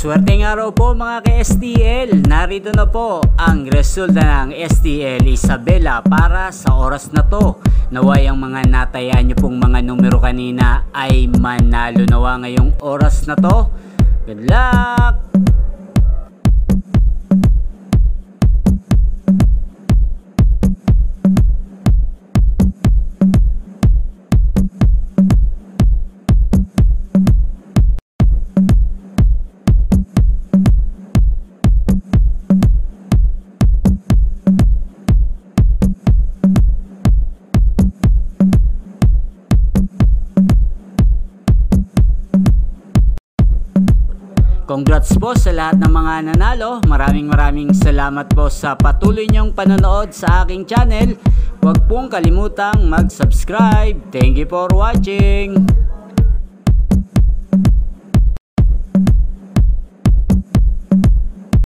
Maswerteng araw po mga ka-STL. Narito na po ang resulta ng STL Isabela para sa oras na to. Naway ang mga nataya nyo pong mga numero kanina ay manalo nawa ngayong oras na to. Good luck! Congrats po sa lahat ng mga nanalo. Maraming salamat po sa patuloy niyong panonood sa aking channel. Huwag pong kalimutang mag-subscribe. Thank you for watching.